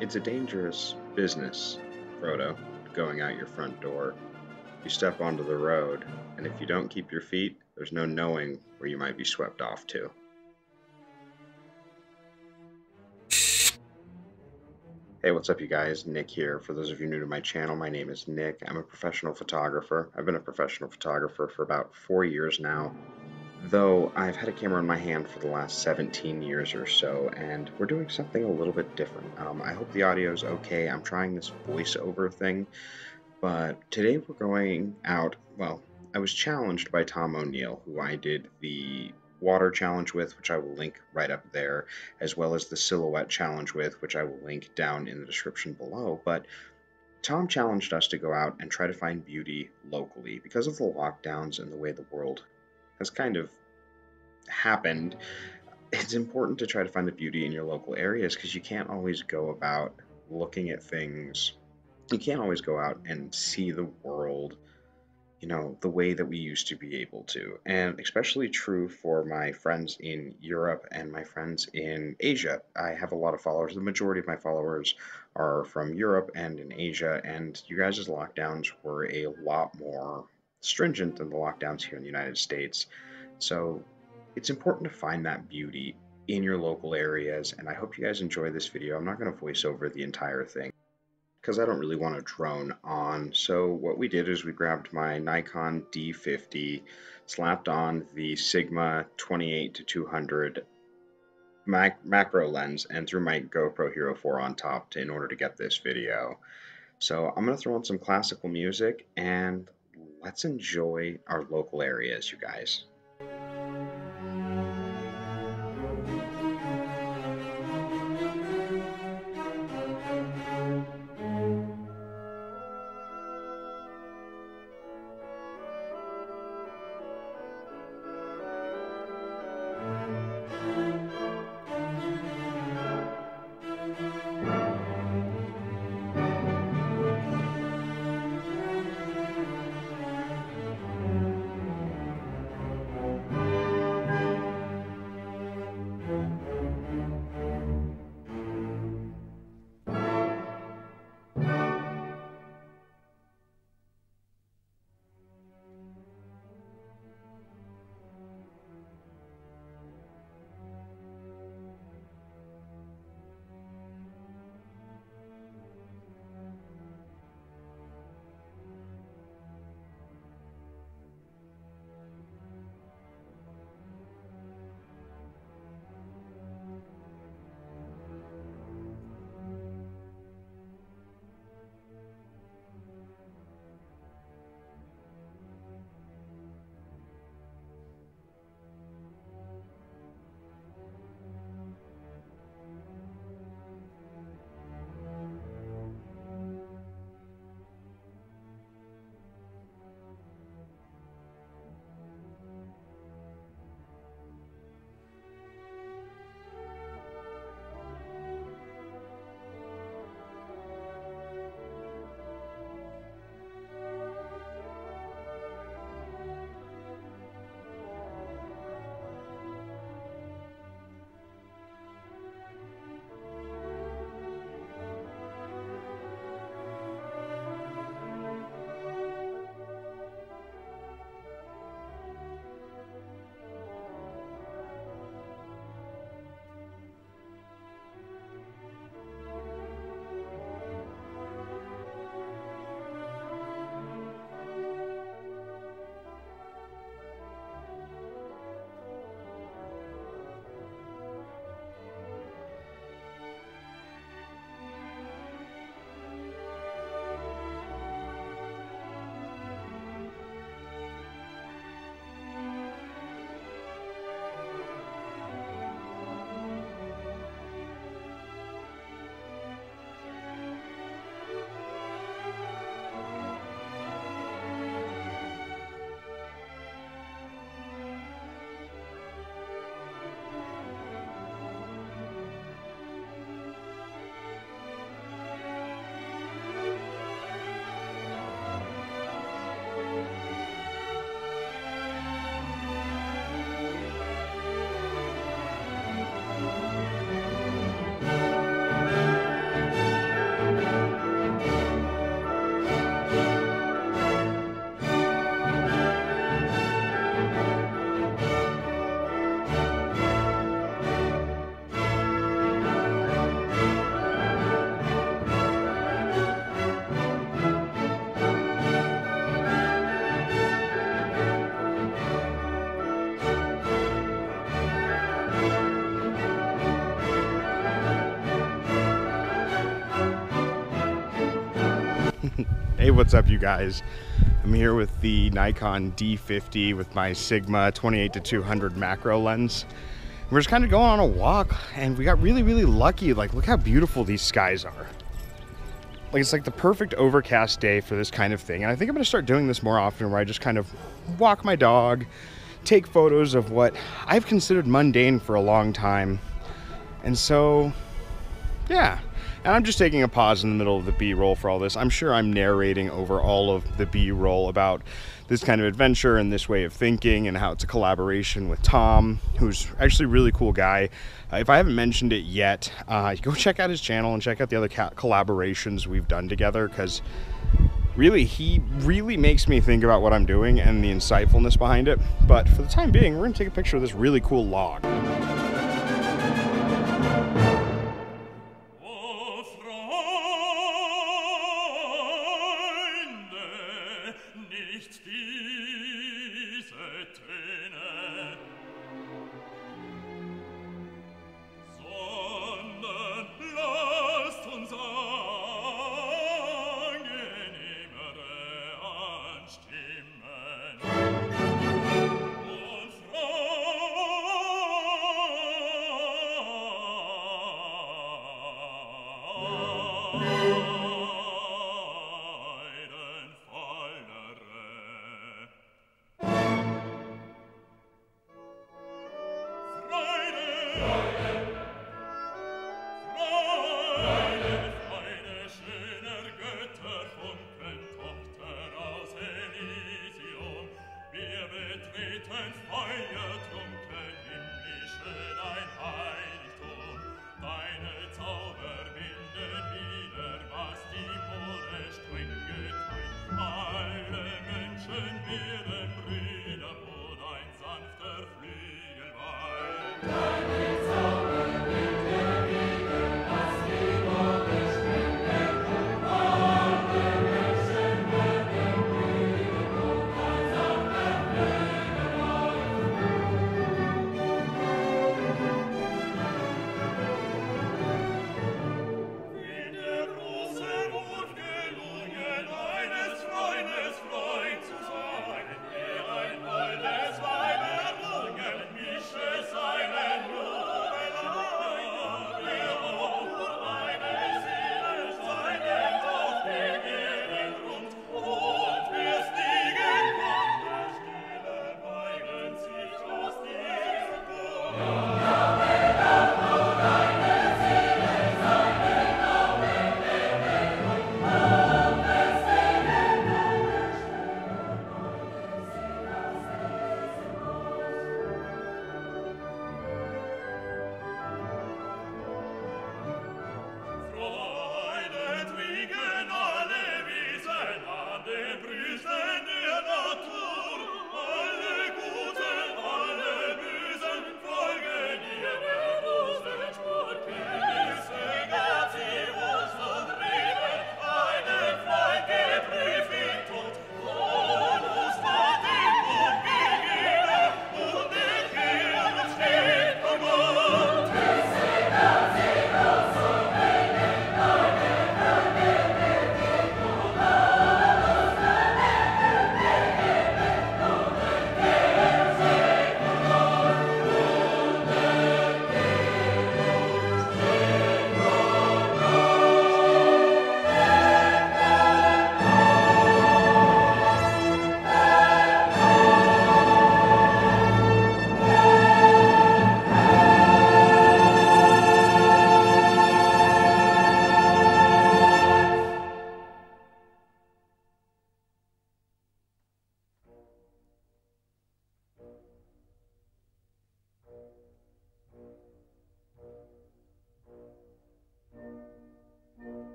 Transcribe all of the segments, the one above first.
It's a dangerous business, Frodo, going out your front door. You step onto the road, and if you don't keep your feet, there's no knowing where you might be swept off to. Hey, what's up, you guys? Nick here. For those of you new to my channel, my name is Nick. I'm a professional photographer. I've been a professional photographer for about 4 years now, though I've had a camera in my hand for the last 17 years or so, and we're doing something a little bit different. I hope the audio is okay. I'm trying this voiceover thing. But today we're going out, well, I was challenged by Tom O'Neill, who I did the water challenge with, which I will link right up there, as well as the silhouette challenge with, which I will link down in the description below. But Tom challenged us to go out and try to find beauty locally. Because of the lockdowns and the way the world has kind of happened, it's important to try to find the beauty in your local areas because you can't always go about looking at things. You can't always go out and see the world, the way that we used to be able to. And especially true for my friends in Europe and my friends in Asia. I have a lot of followers. The majority of my followers are from Europe and in Asia, and you guys' lockdowns were a lot more stringent than the lockdowns here in the United States. So it's important to find that beauty in your local areas, and I hope you guys enjoy this video. I'm not going to voice over the entire thing because I don't really want to drone on. So what we did is we grabbed my Nikon D50, slapped on the Sigma 28 to 200 macro lens, and threw my GoPro Hero 4 on top in order to get this video. So I'm going to throw in some classical music and let's enjoy our local areas, you guys. Hey, what's up, you guys? I'm here with the Nikon D50 with my Sigma 28-200 macro lens. We're just kind of going on a walk, and we got really lucky. Like, look how beautiful these skies are. Like, it's like the perfect overcast day for this kind of thing. And I think I'm gonna start doing this more often, where I just kind of walk my dog, take photos of what I've considered mundane for a long time. And so, yeah. And I'm just taking a pause in the middle of the B-roll for all this. I'm sure I'm narrating over all of the B-roll about this kind of adventure and this way of thinking and how it's a collaboration with Tom, who's actually a really cool guy. If I haven't mentioned it yet, go check out his channel and check out the other collaborations we've done together, because really, he really makes me think about what I'm doing and the insightfulness behind it. But for the time being, we're gonna take a picture of this really cool log.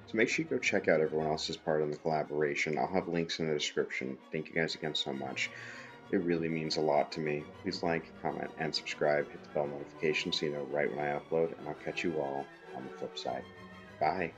So make sure you go check out everyone else's part in the collaboration. I'll have links in the description. Thank you guys again so much. It really means a lot to me. Please like, comment, and subscribe. Hit the bell notification so you know right when I upload, and I'll catch you all on the flip side. Bye.